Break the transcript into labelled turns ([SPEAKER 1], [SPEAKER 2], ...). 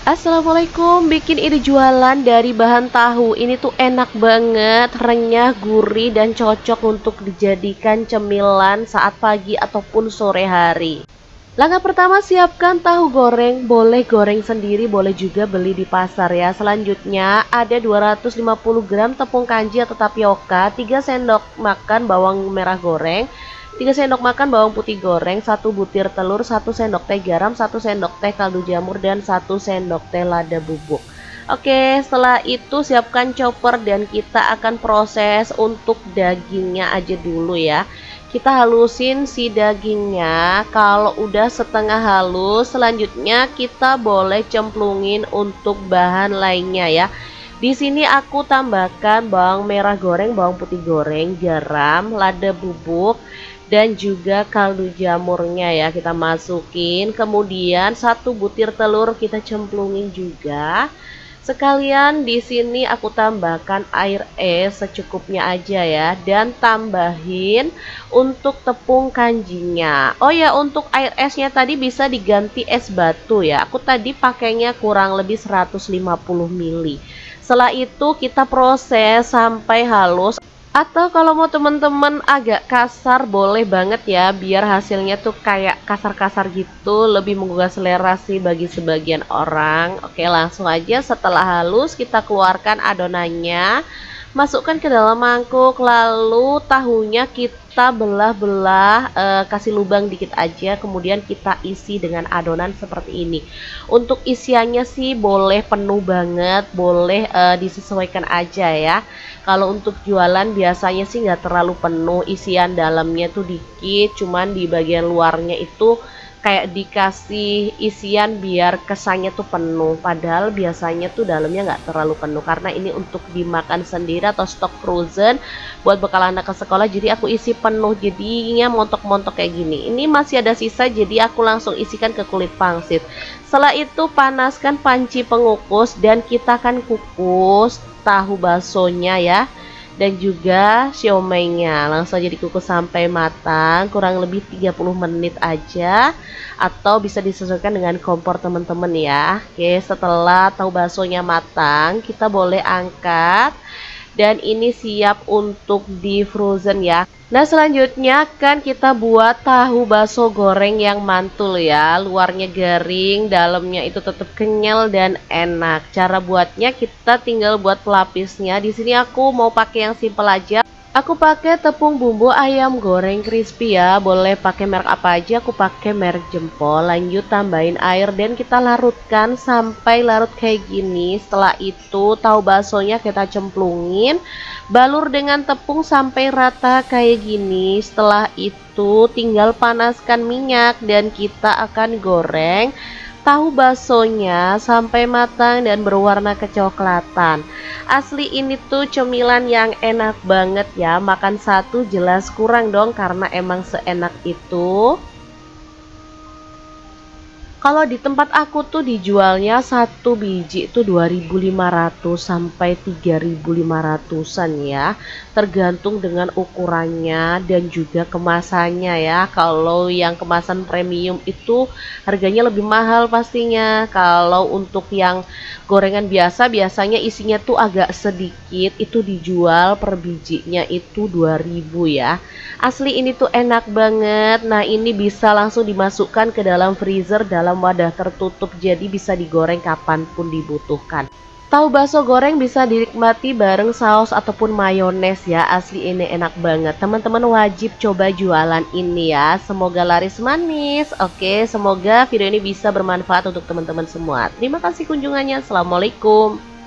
[SPEAKER 1] Assalamualaikum, bikin ide jualan dari bahan tahu. Ini tuh enak banget, renyah, gurih, dan cocok untuk dijadikan cemilan saat pagi ataupun sore hari. Langkah pertama, siapkan tahu goreng. Boleh goreng sendiri, boleh juga beli di pasar ya. Selanjutnya ada 250 gram tepung kanji atau tapioka, 3 sendok makan bawang merah goreng, 3 sendok makan bawang putih goreng, 1 butir telur, 1 sendok teh garam, 1 sendok teh kaldu jamur, dan 1 sendok teh lada bubuk. Oke, setelah itu siapkan chopper dan kita akan proses untuk dagingnya aja dulu ya. Kita halusin si dagingnya. Kalau udah setengah halus, selanjutnya kita boleh cemplungin untuk bahan lainnya ya. Di sini aku tambahkan bawang merah goreng, bawang putih goreng, garam, lada bubuk, dan juga kaldu jamurnya ya. Kita masukin, kemudian 1 butir telur kita cemplungin juga. Sekalian di sini aku tambahkan air es secukupnya aja ya, dan tambahin untuk tepung kanjinya. Oh ya, untuk air esnya tadi bisa diganti es batu ya. Aku tadi pakainya kurang lebih 150 ml. Setelah itu kita proses sampai halus. Atau kalau mau teman-teman agak kasar boleh banget ya, biar hasilnya tuh kayak kasar-kasar gitu, lebih menggugah selera sih bagi sebagian orang. Oke, langsung aja setelah halus kita keluarkan adonannya, masukkan ke dalam mangkuk, lalu tahunya kita belah-belah, kasih lubang dikit aja, kemudian kita isi dengan adonan seperti ini. Untuk isiannya sih boleh penuh banget, boleh disesuaikan aja ya. Kalau untuk jualan biasanya sih nggak terlalu penuh, isian dalamnya tuh dikit, cuman di bagian luarnya itu kayak dikasih isian biar kesannya tuh penuh. Padahal biasanya tuh dalamnya nggak terlalu penuh, karena ini untuk dimakan sendiri atau stok frozen buat bekal anak ke sekolah. Jadi aku isi penuh, jadinya montok-montok kayak gini. Ini masih ada sisa, jadi aku langsung isikan ke kulit pangsit. Setelah itu panaskan panci pengukus dan kita akan kukus tahu baksonya ya, dan juga siomay-nya. Langsung aja dikukus sampai matang, kurang lebih 30 menit aja, atau bisa disesuaikan dengan kompor teman-teman ya. Oke, setelah tahu baksonya matang, kita boleh angkat dan ini siap untuk di frozen ya. Nah, selanjutnya kan kita buat tahu bakso goreng yang mantul ya. Luarnya garing, dalamnya itu tetap kenyal dan enak. Cara buatnya kita tinggal buat pelapisnya. Di sini aku mau pakai yang simple aja. Aku pakai tepung bumbu ayam goreng crispy ya. Boleh pakai merek apa aja, aku pakai merek Jempol. Lanjut tambahin air dan kita larutkan sampai larut kayak gini. Setelah itu tahu baksonya kita cemplungin, balur dengan tepung sampai rata kayak gini. Setelah itu tinggal panaskan minyak dan kita akan goreng tahu baksonya sampai matang dan berwarna kecoklatan. Asli ini tuh cemilan yang enak banget ya. Makan satu jelas kurang dong, karena emang seenak itu. Kalau di tempat aku tuh dijualnya satu biji itu 2.500 sampai 3.500-an ya, tergantung dengan ukurannya dan juga kemasannya ya. Kalau yang kemasan premium itu harganya lebih mahal pastinya. Kalau untuk yang gorengan biasa biasanya isinya tuh agak sedikit, itu dijual per bijinya itu 2.000 ya. Asli ini tuh enak banget. Nah, ini bisa langsung dimasukkan ke dalam freezer dalam wadah tertutup, jadi bisa digoreng kapanpun dibutuhkan. Tahu bakso goreng bisa dinikmati bareng saus ataupun mayones ya. Asli ini enak banget. Teman-teman wajib coba jualan ini ya. Semoga laris manis. Oke, semoga video ini bisa bermanfaat untuk teman-teman semua. Terima kasih kunjungannya. Assalamualaikum.